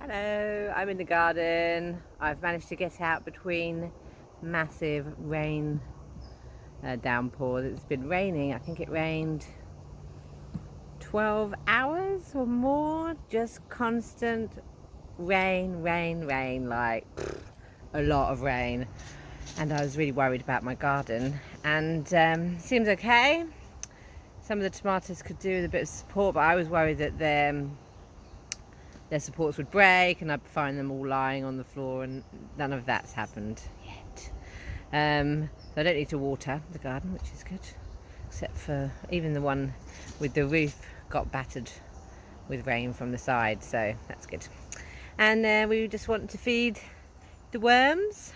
Hello, I'm in the garden. I've managed to get out between massive rain downpours. It's been raining. I think it rained 12 hours or more. Just constant rain, like a lot of rain. And I was really worried about my garden. And seems okay. Some of the tomatoes could do with a bit of support, but I was worried that their supports would break and I'd find them all lying on the floor, and none of that's happened yet. So I don't need to water the garden, which is good, except for even the one with the roof got battered with rain from the side, so that's good. And we just want to feed the worms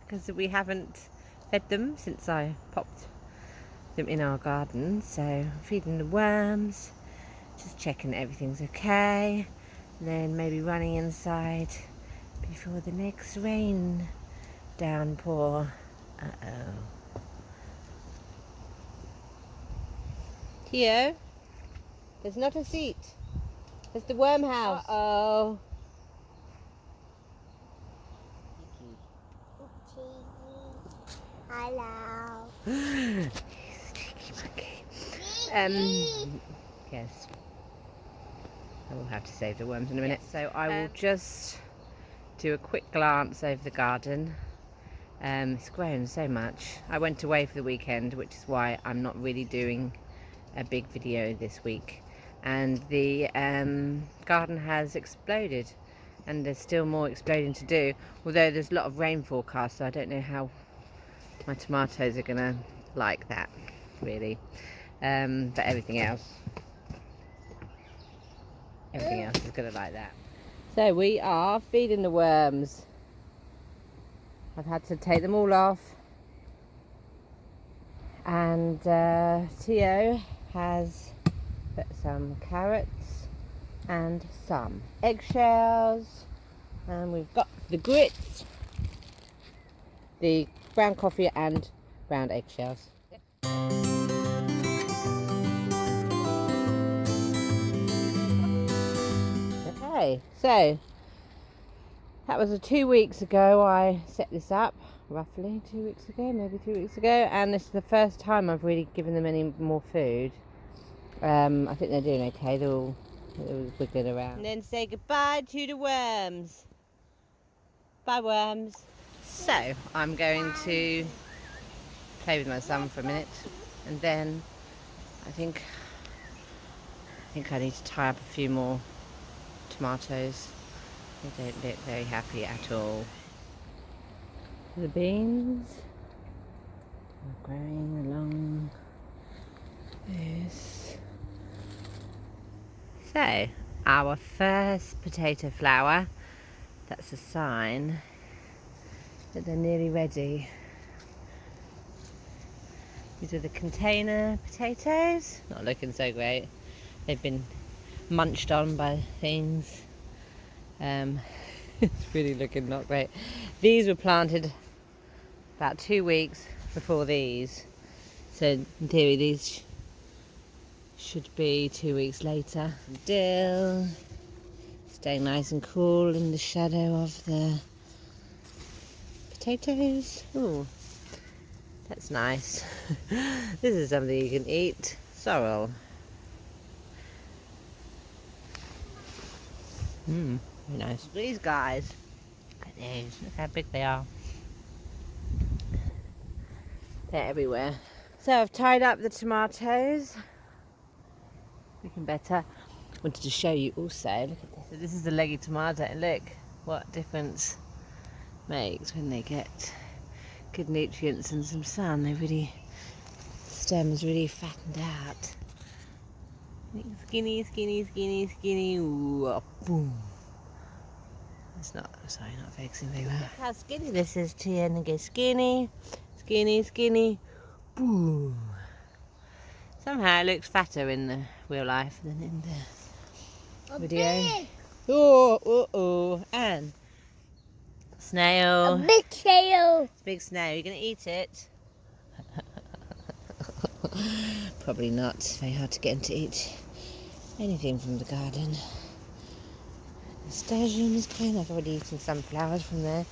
because we haven't fed them since I popped them in our garden. So feeding the worms, just checking everything's okay. Then maybe running inside before the next rain downpour. Uh-oh. Theo, there's not a seat. There's the worm house. Uh-oh. Hello. Cheeky monkey. Yes. I will have to save the worms in a minute. So I will just do a quick glance over the garden. It's grown so much. I went away for the weekend, which is why I'm not really doing a big video this week. And the garden has exploded, and there's still more exploding to do. Although there's a lot of rain forecast, so I don't know how my tomatoes are gonna like that, really. But everything else is gonna like that. So we are feeding the worms. I've had to take them all off, and Theo has put some carrots and some eggshells, and we've got the grits, the brown coffee and ground eggshells. Okay, so that was 2 weeks ago I set this up, roughly 2 weeks ago, maybe 3 weeks ago, and this is the first time I've really given them any more food. I think they're doing okay, they're all wiggling around. And then say goodbye to the worms. Bye worms. So I'm going to play with my son for a minute, and then I think I need to tie up a few more tomatoes. They don't look very happy at all. The beans are growing along this. So, our first potato flower, that's a sign that they're nearly ready. These are the container potatoes. Not looking so great. They've been munched on by things. It's really looking not great. These were planted about 2 weeks before these. So in theory these should be 2 weeks later. Dill, staying nice and cool in the shadow of the potatoes. Ooh, that's nice. This is something you can eat. Sorrel. Very nice. These guys, look at these, look how big they are. They're everywhere. So I've tied up the tomatoes. Looking better. Wanted to show you also, look at this. So this is the leggy tomato, and look what difference makes when they get good nutrients and some sun. They really, stems really fattened out. Skinny, skinny, skinny, skinny. Ooh, boom. It's not, sorry, not focusing very well. Look how skinny this is, Tia. And go skinny, skinny, skinny. Boom. Somehow it looks fatter in the real life than in the video. Big. Oh, and Snail. A big snail. It's a big snail. You're going to eat it? Probably not. It's very hard to get him to eat anything from the garden. Nasturtiums growing. I've already eaten some flowers from there.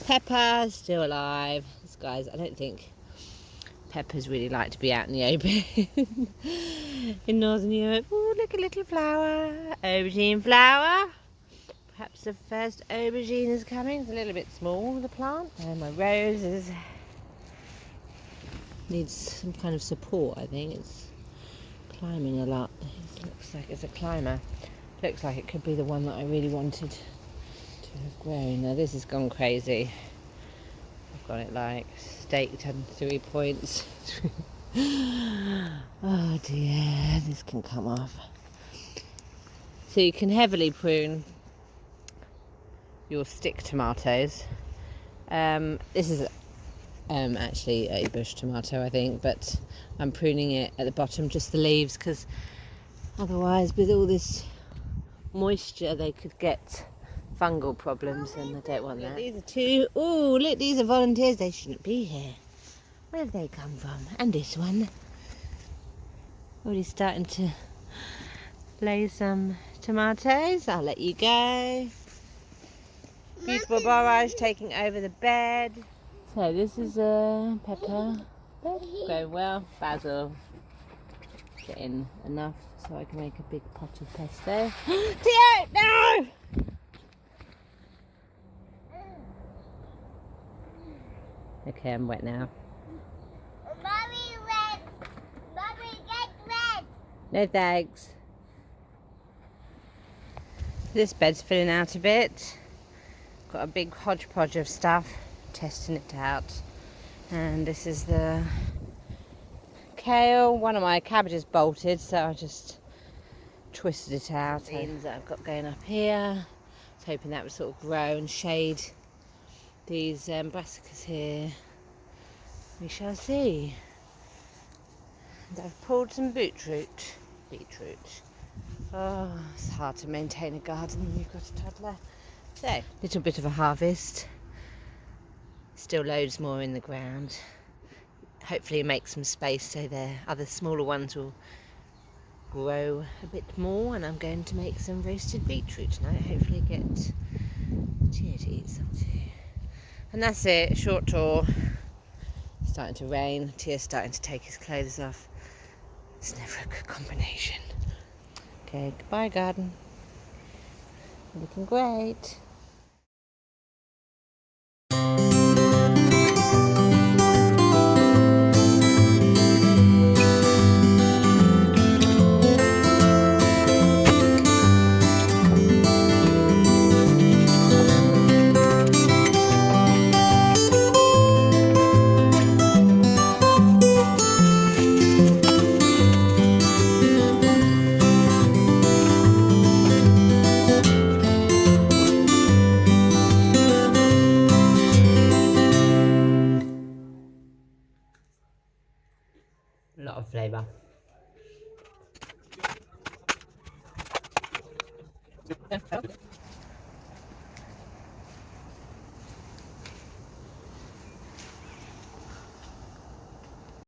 Pepper, still alive. This guy's, I don't think peppers really like to be out in the open in Northern Europe. Oh, look, a little flower. Aubergine flower. Perhaps the first aubergine is coming. It's a little bit small, the plant. And my roses needs some kind of support, I think. It's climbing a lot. It looks like it's a climber. Looks like it could be the one that I really wanted to have grown. Now this has gone crazy. I've got it like staked on 3 points. Oh dear, this can come off. So you can heavily prune your stick tomatoes. This is actually a bush tomato, I think, but I'm pruning it at the bottom, just the leaves, because otherwise with all this moisture they could get fungal problems, and I don't want that. These are two. Oh, look, these are volunteers. They shouldn't be here. Where have they come from? And this one. Already starting to lay some tomatoes. I'll let you go. Beautiful borage taking over the bed. So this is a pepper. Going well. Basil. Getting enough so I can make a big pot of pesto. Theo, no! Okay, I'm wet now. Mommy, red. Mommy, get red. No thanks. This bed's filling out a bit. Got a big hodgepodge of stuff. Testing it out. And this is the kale. One of my cabbages bolted, so I just twisted it out. Beans that I've got going up here. I was hoping that would sort of grow and shade these brassicas here. We shall see. And I've pulled some beetroot. Oh, it's hard to maintain a garden when you've got a toddler. So, little bit of a harvest. Still loads more in the ground. Hopefully make some space so the other smaller ones will grow a bit more, and I'm going to make some roasted beetroot tonight. Hopefully get Tia to eat some too. And that's it, short tour. It's starting to rain. Tia's starting to take his clothes off. It's never a good combination. Okay, goodbye garden. Looking great. A lot of flavour.